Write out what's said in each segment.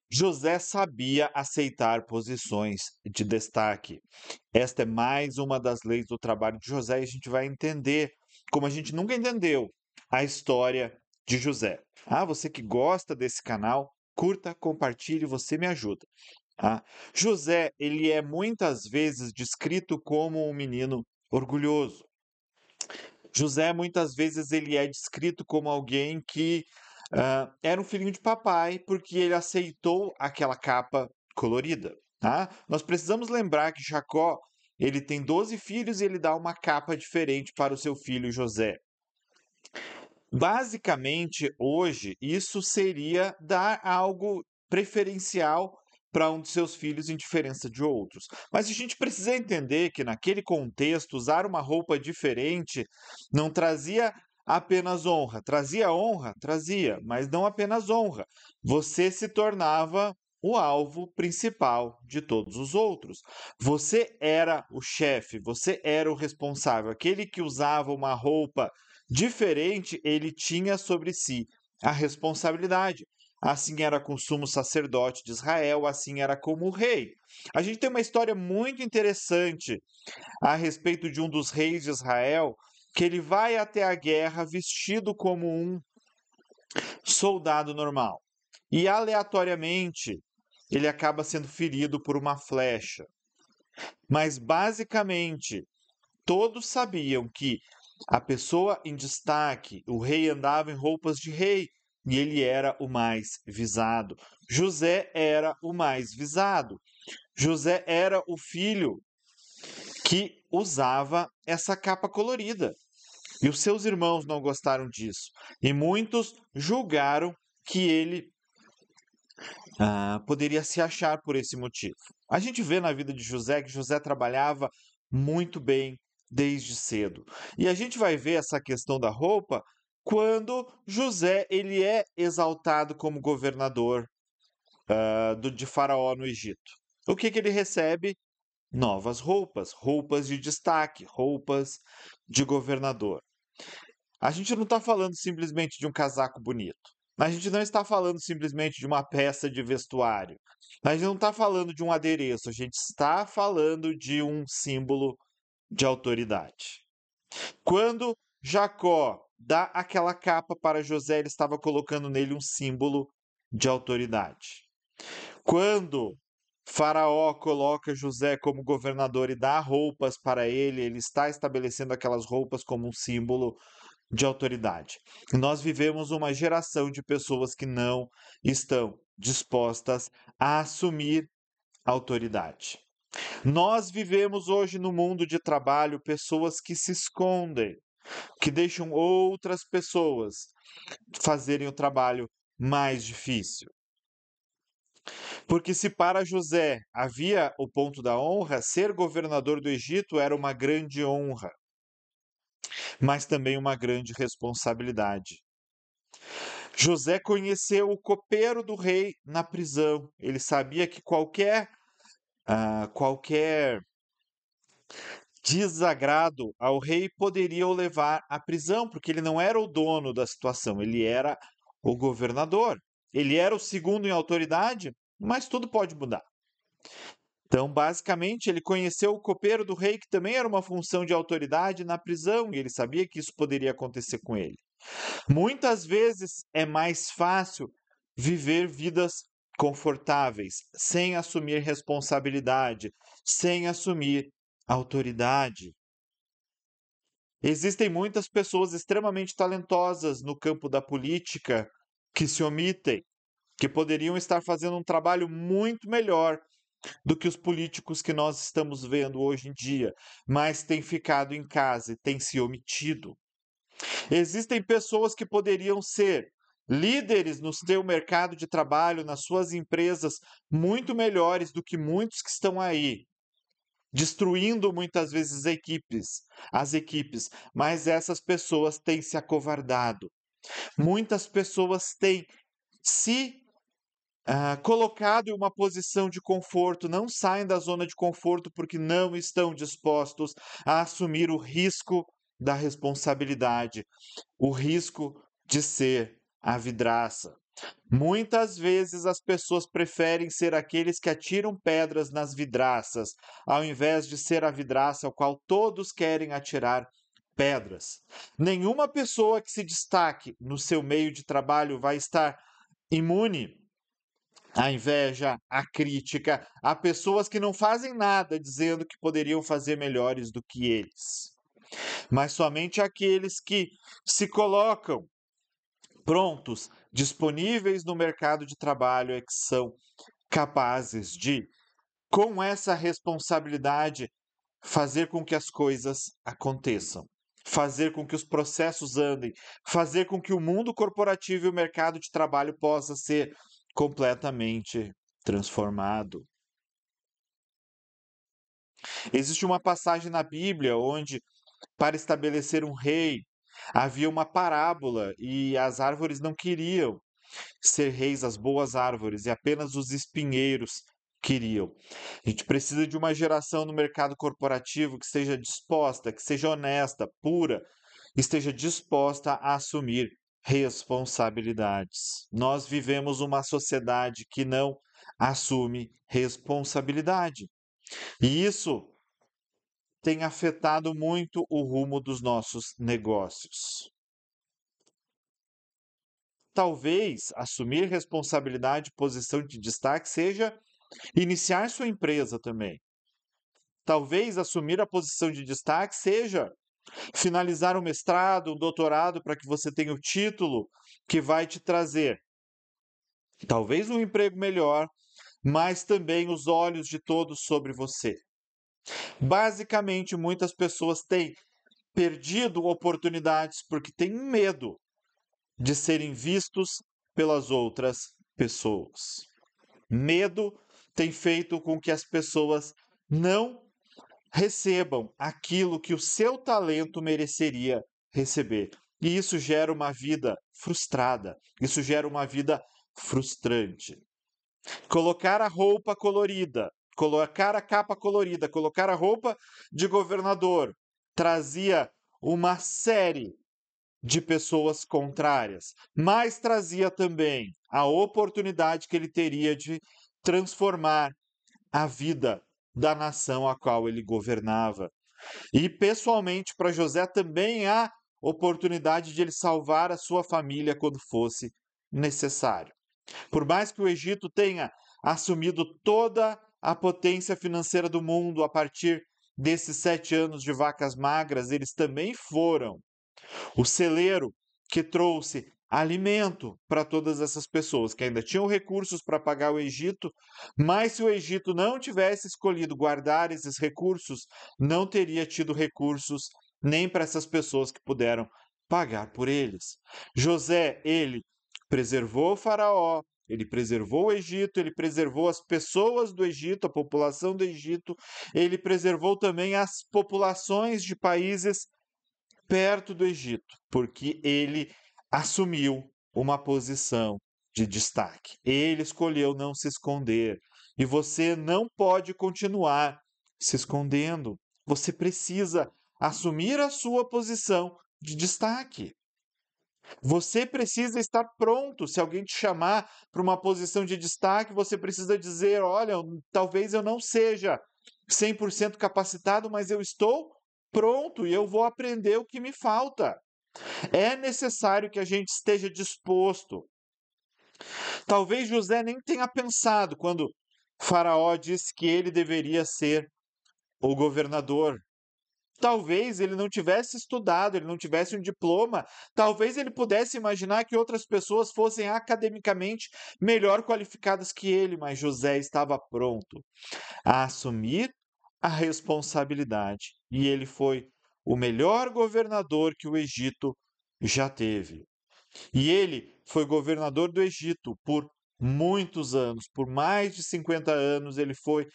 José sabia aceitar posições de destaque. Esta é mais uma das leis do trabalho de José e a gente vai entender, como a gente nunca entendeu, a história de José. Ah, você que gosta desse canal, curta, compartilhe, você me ajuda. Ah, José, ele é muitas vezes descrito como um menino orgulhoso. José, muitas vezes, ele é descrito como alguém que era um filhinho de papai porque ele aceitou aquela capa colorida, tá? Nós precisamos lembrar que Jacó, ele tem 12 filhos e ele dá uma capa diferente para o seu filho José. Basicamente, hoje, isso seria dar algo preferencial para um de seus filhos em diferença de outros. Mas a gente precisa entender que, naquele contexto, usar uma roupa diferente não trazia apenas honra. Trazia honra? Trazia, mas não apenas honra. Você se tornava o alvo principal de todos os outros. Você era o chefe, você era o responsável. Aquele que usava uma roupa diferente, ele tinha sobre si a responsabilidade. Assim era com o sumo sacerdote de Israel, assim era como o rei. A gente tem uma história muito interessante a respeito de um dos reis de Israel, que ele vai até a guerra vestido como um soldado normal. E aleatoriamente, ele acaba sendo ferido por uma flecha. Mas basicamente, todos sabiam que a pessoa em destaque, o rei andava em roupas de rei e ele era o mais visado. José era o mais visado. José era o filho que usava essa capa colorida. E os seus irmãos não gostaram disso. E muitos julgaram que ele poderia se achar por esse motivo. A gente vê na vida de José que José trabalhava muito bem desde cedo. E a gente vai ver essa questão da roupa quando José ele é exaltado como governador de Faraó no Egito. O que, que ele recebe? Novas roupas, roupas de destaque, roupas de governador. A gente não está falando simplesmente de um casaco bonito. A gente não está falando simplesmente de uma peça de vestuário. A gente não está falando de um adereço. A gente está falando de um símbolo de autoridade. Quando Jacó dá aquela capa para José, ele estava colocando nele um símbolo de autoridade. Quando Faraó coloca José como governador e dá roupas para ele, ele está estabelecendo aquelas roupas como um símbolo de autoridade. Nós vivemos uma geração de pessoas que não estão dispostas a assumir autoridade. Nós vivemos hoje no mundo de trabalho pessoas que se escondem, que deixam outras pessoas fazerem o trabalho mais difícil. Porque se para José havia o ponto da honra, ser governador do Egito era uma grande honra, mas também uma grande responsabilidade. José conheceu o copeiro do rei na prisão. Ele sabia que qualquer desagrado ao rei poderia o levar à prisão, porque ele não era o dono da situação, ele era o governador. Ele era o segundo em autoridade, mas tudo pode mudar. Então, basicamente, ele conheceu o copeiro do rei, que também era uma função de autoridade na prisão, e ele sabia que isso poderia acontecer com ele. Muitas vezes é mais fácil viver vidas confortáveis, sem assumir responsabilidade, sem assumir autoridade. Existem muitas pessoas extremamente talentosas no campo da política que se omitem, que poderiam estar fazendo um trabalho muito melhor do que os políticos que nós estamos vendo hoje em dia, mas têm ficado em casa e têm se omitido. Existem pessoas que poderiam ser líderes no seu mercado de trabalho, nas suas empresas, muito melhores do que muitos que estão aí, destruindo muitas vezes as equipes, mas essas pessoas têm se acovardado. Muitas pessoas têm se colocado em uma posição de conforto, não saem da zona de conforto porque não estão dispostos a assumir o risco da responsabilidade, o risco de ser a vidraça. Muitas vezes as pessoas preferem ser aqueles que atiram pedras nas vidraças, ao invés de ser a vidraça ao qual todos querem atirar pedras. Nenhuma pessoa que se destaque no seu meio de trabalho vai estar imune à inveja, à crítica, a pessoas que não fazem nada dizendo que poderiam fazer melhores do que eles. Mas somente aqueles que se colocam prontos, disponíveis no mercado de trabalho é que são capazes de, com essa responsabilidade, fazer com que as coisas aconteçam, fazer com que os processos andem, fazer com que o mundo corporativo e o mercado de trabalho possa ser completamente transformado. Existe uma passagem na Bíblia onde, para estabelecer um rei, havia uma parábola e as árvores não queriam ser reis, as boas árvores, e apenas os espinheiros queriam. A gente precisa de uma geração no mercado corporativo que seja disposta, que seja honesta, pura, esteja disposta a assumir responsabilidades. Nós vivemos uma sociedade que não assume responsabilidade. E isso tem afetado muito o rumo dos nossos negócios. Talvez assumir responsabilidade, posição de destaque, seja iniciar sua empresa também. Talvez assumir a posição de destaque seja finalizar um mestrado, um doutorado, para que você tenha o título que vai te trazer talvez um emprego melhor, mas também os olhos de todos sobre você. Basicamente, muitas pessoas têm perdido oportunidades porque têm medo de serem vistos pelas outras pessoas. Medo tem feito com que as pessoas não recebam aquilo que o seu talento mereceria receber. E isso gera uma vida frustrada, isso gera uma vida frustrante. Colocar a roupa colorida, colocar a capa colorida, colocar a roupa de governador trazia uma série de pessoas contrárias, mas trazia também a oportunidade que ele teria de transformar a vida da nação a qual ele governava. E pessoalmente para José também há oportunidade de ele salvar a sua família quando fosse necessário. Por mais que o Egito tenha assumido toda a potência financeira do mundo a partir desses 7 anos de vacas magras, eles também foram o celeiro que trouxe alimento para todas essas pessoas que ainda tinham recursos para pagar o Egito, mas se o Egito não tivesse escolhido guardar esses recursos, não teria tido recursos nem para essas pessoas que puderam pagar por eles. José, ele preservou o Faraó, ele preservou o Egito, ele preservou as pessoas do Egito, a população do Egito, ele preservou também as populações de países perto do Egito, porque ele assumiu uma posição de destaque. Ele escolheu não se esconder. E você não pode continuar se escondendo. Você precisa assumir a sua posição de destaque. Você precisa estar pronto. Se alguém te chamar para uma posição de destaque, você precisa dizer: olha, talvez eu não seja 100% capacitado, mas eu estou pronto e eu vou aprender o que me falta. É necessário que a gente esteja disposto. Talvez José nem tenha pensado quando Faraó disse que ele deveria ser o governador. Talvez ele não tivesse estudado, ele não tivesse um diploma, talvez ele pudesse imaginar que outras pessoas fossem academicamente melhor qualificadas que ele, mas José estava pronto a assumir a responsabilidade e ele foi o melhor governador que o Egito já teve. E ele foi governador do Egito por muitos anos, por mais de 50 anos, ele foi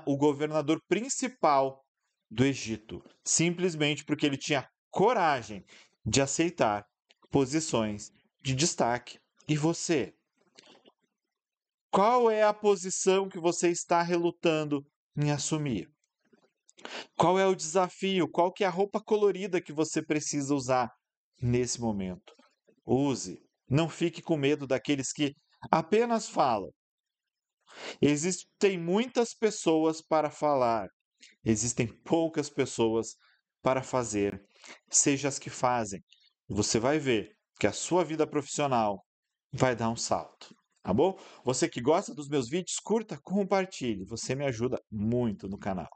o governador principal do Egito, simplesmente porque ele tinha coragem de aceitar posições de destaque. E você? Qual é a posição que você está relutando em assumir? Qual é o desafio? Qual que é a roupa colorida que você precisa usar nesse momento? Use. Não fique com medo daqueles que apenas falam. Existem muitas pessoas para falar, existem poucas pessoas para fazer. Seja as que fazem. Você vai ver que a sua vida profissional vai dar um salto, tá bom? Você que gosta dos meus vídeos, curta, compartilhe. Você me ajuda muito no canal.